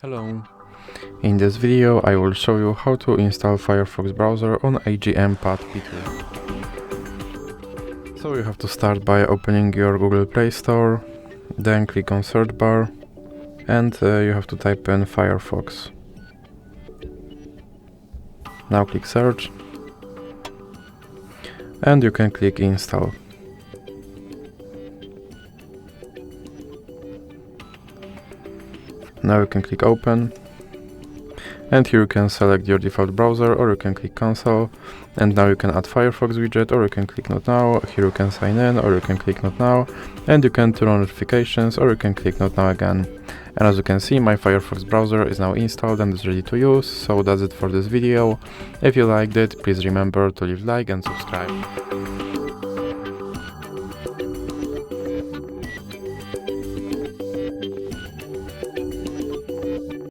Hello! In this video I will show you how to install Firefox browser on AGM Pad P2. So you have to start by opening your Google Play Store, then click on search bar and you have to type in Firefox. Now click search and you can click install. Now you can click open and here you can select your default browser, or you can click cancel, and now you can add Firefox widget, or you can click not now. Here you can sign in, or you can click not now, and you can turn on notifications, or you can click not now again. And as you can see, my Firefox browser is now installed and is ready to use. So that's it for this video. If you liked it, please remember to leave a like and subscribe.